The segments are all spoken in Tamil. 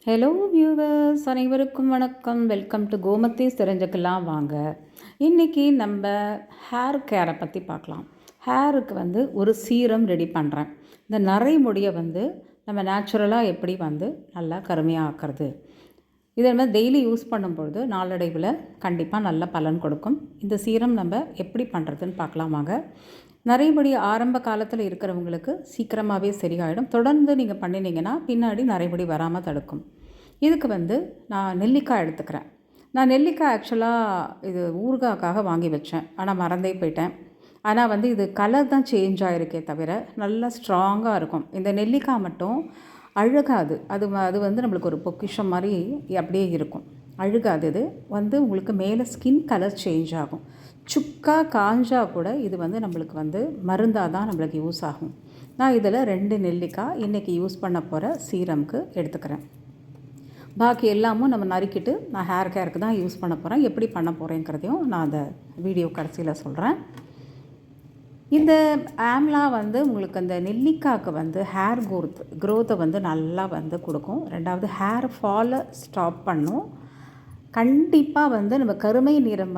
ஹலோ வியூவர்ஸ், அனைவருக்கும் வணக்கம். வெல்கம் டு கோமதி தெரிஞ்சுக்கலாம் வாங்க. இன்றைக்கி நம்ம ஹேர் கேரை பற்றி பார்க்கலாம். ஹேருக்கு ஒரு சீரம் ரெடி பண்ணுறேன். இந்த நரை முடியை நம்ம நேச்சுரலாக எப்படி நல்லா கருமையாக ஆக்கிறது, இதை டெய்லி யூஸ் பண்ணும்பொழுது நாளடைவில் கண்டிப்பாக நல்ல பலன் கொடுக்கும். இந்த சீரம் நம்ம எப்படி பண்ணுறதுன்னு பார்க்கலாம் வாங்க. நரைமுடி ஆரம்ப காலத்தில் இருக்கிறவங்களுக்கு சீக்கிரமாகவே சரியாயிடும். தொடர்ந்து நீங்கள் பண்ணினீங்கன்னா பின்னாடி நரைமுடி வராமல் தடுக்கும். இதுக்கு நான் நெல்லிக்காய் எடுத்துக்கிறேன். நான் நெல்லிக்காய் ஆக்சுவலாக இது ஊறுகாய்க்காக வாங்கி வச்சேன், ஆனால் மறந்தே போயிட்டேன். ஆனால் இது கலர் தான் சேஞ்ச் ஆகிருக்கே தவிர நல்லா ஸ்ட்ராங்காக இருக்கும். இந்த நெல்லிக்காய் மட்டும் அழுகாது. அது நம்மளுக்கு ஒரு பொக்கிஷம் மாதிரி அப்படியே இருக்கும். அழுகாது. இது உங்களுக்கு மேலே ஸ்கின் கலர் சேஞ்ச் ஆகும். சுக்காக காஞ்சால் கூட இது நம்மளுக்கு மருந்தாக தான் நம்மளுக்கு யூஸ் ஆகும். நான் இதில் 2 நெல்லிக்காய் இன்றைக்கி யூஸ் பண்ண போகிற சீரம்க்கு எடுத்துக்கிறேன். பாக்கி எல்லாமும் நம்ம நறுக்கிட்டு நான் ஹேர் கேருக்கு தான் யூஸ் பண்ண போகிறேன். எப்படி பண்ண போகிறேங்கிறதையும் நான் அந்த வீடியோ கடைசியில் சொல்கிறேன். இந்த ஆம்லா உங்களுக்கு அந்த நெல்லிக்காய்க்கு ஹேர் க்ரோத்தை நல்லா கொடுக்கும். ரெண்டாவது ஹேர் ஃபாலை ஸ்டாப் பண்ணும். கண்டிப்பாக நம்ம கருமை நிறம்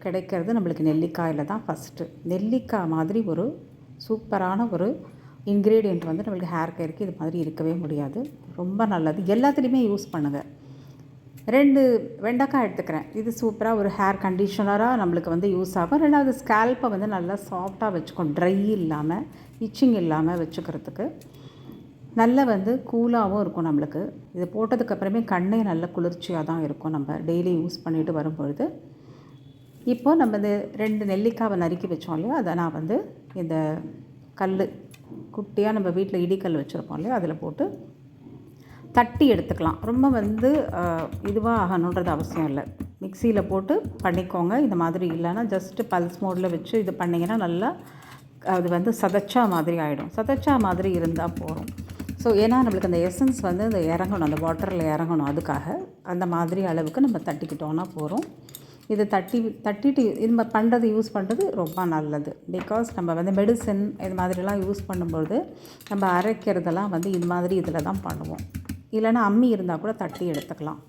கிடைக்கிறது நம்மளுக்கு நெல்லிக்காயில் தான் ஃபஸ்ட்டு. நெல்லிக்காய் மாதிரி ஒரு சூப்பரான ஒரு இன்க்ரீடியண்ட் நம்மளுக்கு ஹேர் கேருக்கு இது மாதிரி இருக்கவே முடியாது. ரொம்ப நல்லது. எல்லாத்துலேயுமே யூஸ் பண்ணுங்கள். 2 வெண்டைக்காய் எடுத்துக்கிறேன். இது சூப்பராக ஒரு ஹேர் கண்டிஷனராக நம்மளுக்கு யூஸ் ஆகும். ரெண்டாவது ஸ்கேல்ப்பை நல்லா சாஃப்டாக வச்சுக்கும், ட்ரை இல்லாமல் இச்சிங் இல்லாமல் வச்சுக்கிறதுக்கு. நல்லா கூலாகவும் இருக்கும் நம்மளுக்கு. இது போட்டதுக்கப்புறமே கண்ணே நல்ல குளிர்ச்சியாக தான் இருக்கும் நம்ம டெய்லி யூஸ் பண்ணிட்டு வரும்பொழுது. இப்போது நம்ம இந்த 2 நெல்லிக்காவை நறுக்கி வச்சோம் இல்லையா, அதை நான் இந்த கல் குட்டியாக நம்ம வீட்டில் இடிக்கல் வச்சுருப்போம் இல்லையா, அதில் போட்டு தட்டி எடுத்துக்கலாம். ரொம்ப இதுவாக ஆகணுன்றது அவசியம் இல்லை. மிக்சியில் போட்டு பண்ணிக்கோங்க. இந்த மாதிரி இல்லைன்னா ஜஸ்ட்டு பல்ஸ் மோடில் வச்சு இது பண்ணிங்கன்னா நல்லா அது சதைச்சா மாதிரி ஆகிடும். சதைச்சா மாதிரி இருந்தால் போகும். ஸோ ஏன்னா நம்மளுக்கு அந்த எசன்ஸ் இந்த இறங்கணும், அந்த வாட்டரில் இறங்கணும். அதுக்காக அந்த மாதிரி அளவுக்கு நம்ம தட்டிக்கிட்டோன்னா போகிறோம். இதை தட்டிட்டு இது பண்ணுறது யூஸ் பண்ணுறது ரொம்ப நல்லது. பிகாஸ் நம்ம மெடிசன் இது மாதிரிலாம் யூஸ் பண்ணும்போது நம்ம அரைக்கிறதெல்லாம் இது மாதிரி இதில் தான் பண்ணுவோம். இல்லைன்னா அம்மி இருந்தால் கூட தட்டி எடுத்துக்கலாம்.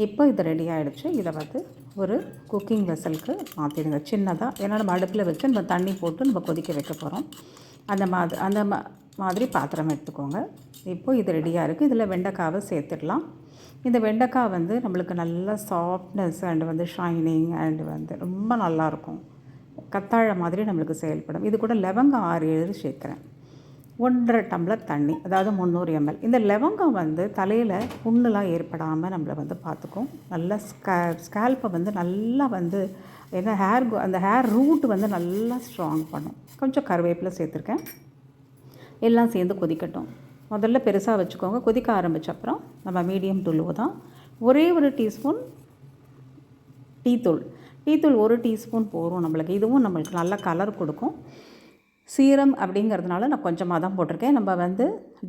இப்போ இது ரெடி ஆகிடுச்சு. இதை ஒரு குக்கிங் வெசலுக்கு மாற்றிடுங்க சின்னதாக. ஏன்னா நம்ம அடுப்பில் வச்சு நம்ம தண்ணி போட்டு நம்ம கொதிக்க வைக்க போகிறோம். அந்த மாதிரி பாத்திரம் எடுத்துக்கோங்க. இப்போது இது ரெடியாக இருக்குது. இதில் வெண்டைக்காவை சேர்த்துடலாம். இந்த வெண்டைக்காய் நம்மளுக்கு நல்ல சாஃப்ட்னஸ் அண்டு ஷைனிங் அண்டு ரொம்ப நல்லாயிருக்கும். கத்தாழை மாதிரி நம்மளுக்கு செயல்படும். இது கூட லவங்கம் 6-7 சேர்க்குறேன். 1.5 டம்ளர் தண்ணி, அதாவது 300 ml. இந்த லவங்கம் தலையில் புண்ணுலாம் ஏற்படாமல் நம்மளை பார்த்துக்கும். நல்லா ஸ்கேல்ப்பை நல்லா ஏன்னா அந்த ஹேர் ரூட் நல்லா ஸ்ட்ராங் பண்ணும். கொஞ்சம் கருவேப்பிலை சேர்த்துருக்கேன். எல்லாம் சேர்ந்து கொதிக்கட்டும். முதல்ல பெருசாக வச்சுக்கோங்க. கொதிக்க ஆரம்பித்த அப்புறம் நம்ம மீடியம் தூள் தான். ஒரே ஒரு டீஸ்பூன் டீத்தூள் 1 டீஸ்பூன் போகும் நம்மளுக்கு. இதுவும் நம்மளுக்கு நல்ல கலர் கொடுக்கும். சீரம் அப்படிங்கிறதுனால நான் கொஞ்சமாக தான் போட்டிருக்கேன். நம்ம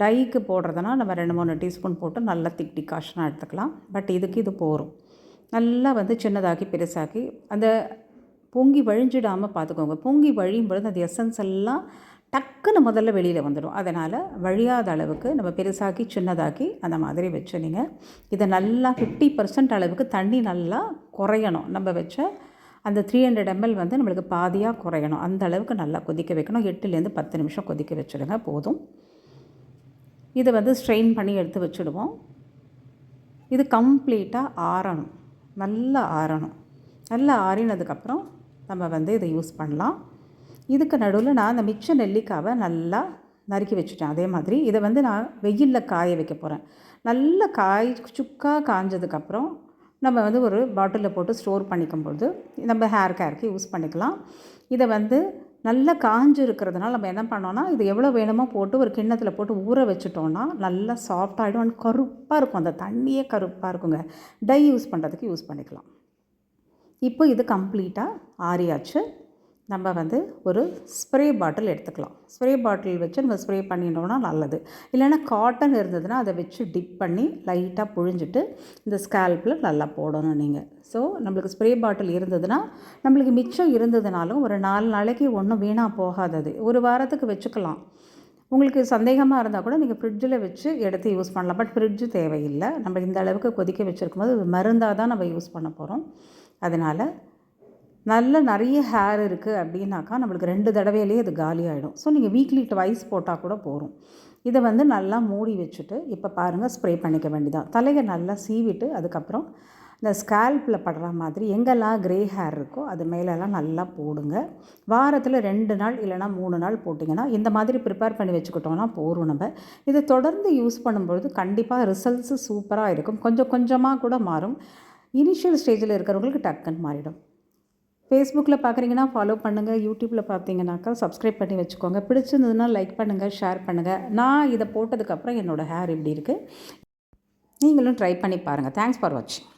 டைக்கு போடுறதுனா நம்ம 2-3 டீஸ்பூன் போட்டு நல்லா திக் டிகாஷனாக எடுத்துக்கலாம். பட் இதுக்கு இது போகும். நல்லா சின்னதாக்கி பெருசாக்கி அந்த பொங்கி வழிஞ்சிடாமல் பார்த்துக்கோங்க. பொங்கி வழியும் பொழுது அந்த எசன்ஸ் எல்லாம் டக்குன்னு முதல்ல வெளியில் வந்துடும். அதனால் வழியாத அளவுக்கு நம்ம பெருசாக்கி சின்னதாக்கி அந்த மாதிரி வச்சு நீங்கள் இதை நல்லா 50% அளவுக்கு தண்ணி நல்லா குறையணும். நம்ம வச்ச அந்த 300 ml நம்மளுக்கு பாதியாக குறையணும். அந்த அளவுக்கு நல்லா கொதிக்க வைக்கணும். 8லேருந்து 10 நிமிஷம் கொதிக்க வச்சுடுங்க, போதும். இதை ஸ்ட்ரெயின் பண்ணி எடுத்து வச்சுடுவோம். இது கம்ப்ளீட்டாக ஆறணும், நல்லா ஆறணும். நல்லா ஆறினதுக்கப்புறம் நம்ம இதை யூஸ் பண்ணலாம். இதுக்கு நடுவில் நான் அந்த மிச்ச நெல்லிக்காவை நல்லா நறுக்கி வச்சுட்டேன். அதே மாதிரி இதை நான் வெயிலில் காய வைக்க போகிறேன். நல்லா சுக்காக காஞ்சதுக்கப்புறம் நம்ம ஒரு பாட்டிலில் போட்டு ஸ்டோர் பண்ணிக்கும்போது நம்ம ஹேர் கேருக்கு யூஸ் பண்ணிக்கலாம். இதை நல்லா காஞ்சு இருக்கிறதுனால நம்ம என்ன பண்ணோன்னா, இது எவ்வளோ வேணுமோ போட்டு ஒரு கிண்ணத்தில் போட்டு ஊற வச்சுட்டோன்னா நல்லா சாஃப்டாகிடும். அண்ட் கருப்பாக இருக்கும். அந்த தண்ணியே கருப்பாக இருக்குங்க. டை யூஸ் பண்ணுறதுக்கு யூஸ் பண்ணிக்கலாம். இப்போ இது கம்ப்ளீட்டாக ஆறியாச்சு. நம்ம ஒரு ஸ்ப்ரே பாட்டில் எடுத்துக்கலாம். ஸ்ப்ரே பாட்டில் வச்சு நம்ம ஸ்ப்ரே பண்ணிட்டோம்னா நல்லது. இல்லைன்னா காட்டன் இருந்ததுன்னா அதை வச்சு டிப் பண்ணி லைட்டாக புழிஞ்சிட்டு இந்த ஸ்கேல்ப்பில் நல்லா போடணும் நீங்கள். ஸோ நம்மளுக்கு ஸ்ப்ரே பாட்டில் இருந்ததுன்னா நம்மளுக்கு மிச்சம் இருந்ததுனாலும் ஒரு 4 நாளைக்கு ஒன்றும் வீணாக போகாதது. ஒரு வாரத்துக்கு வச்சுக்கலாம். உங்களுக்கு சந்தேகமாக இருந்தால் கூட நீங்கள் ஃப்ரிட்ஜில் வச்சு எடுத்து யூஸ் பண்ணலாம். பட் ஃப்ரிட்ஜு தேவையில்லை. நம்ம இந்த அளவுக்கு கொதிக்க வச்சுருக்கும்போது மருந்தாக தான் நம்ம யூஸ் பண்ண போகிறோம். அதனால் நிறைய ஹேர் இருக்குது அப்படின்னாக்கா நம்மளுக்கு 2 தடவையிலேயே அது காலி ஆகிடும். ஸோ நீங்கள் வீக்லி ட்வைஸ் போட்டால் கூட போதும். இதை நல்லா மூடி வச்சுட்டு இப்போ பாருங்கள் ஸ்ப்ரே பண்ணிக்க வேண்டியதான். தலையை நல்லா சீவிட்டு அதுக்கப்புறம் இந்த ஸ்கேல்பில் படுற மாதிரி எங்கெல்லாம் க்ரே ஹேர் இருக்கோ அது மேலெல்லாம் நல்லா போடுங்க. வாரத்தில் 2 நாள் இல்லைனா 3 நாள் போட்டிங்கன்னா இந்த மாதிரி ப்ரிப்பேர் பண்ணி வச்சுக்கிட்டோன்னா போதும். நம்ம இதை தொடர்ந்து யூஸ் பண்ணும்பொழுது கண்டிப்பாக ரிசல்ட்ஸு சூப்பராக இருக்கும். கொஞ்சம் கொஞ்சமாக கூட மாறும். இனிஷியல் ஸ்டேஜில் இருக்கிறவங்களுக்கு டக்குன்னு மாறிடும். ஃபேஸ்புக்கில் பார்க்குறீங்கன்னா ஃபாலோ பண்ணுங்கள். யூடியூப்பில் பார்த்தீங்கன்னாக்கா சப்ஸ்கிரைப் பண்ணி வச்சுக்கோங்க. பிடிச்சிருந்ததுன்னா லைக் பண்ணுங்கள், ஷேர் பண்ணுங்கள். நான் இதை போட்டதுக்கப்புறம் என்னோடய ஹேர் இப்படி இருக்குது. நீங்களும் ட்ரை பண்ணி பாருங்கள். தேங்க்ஸ் ஃபார் வாட்சிங்.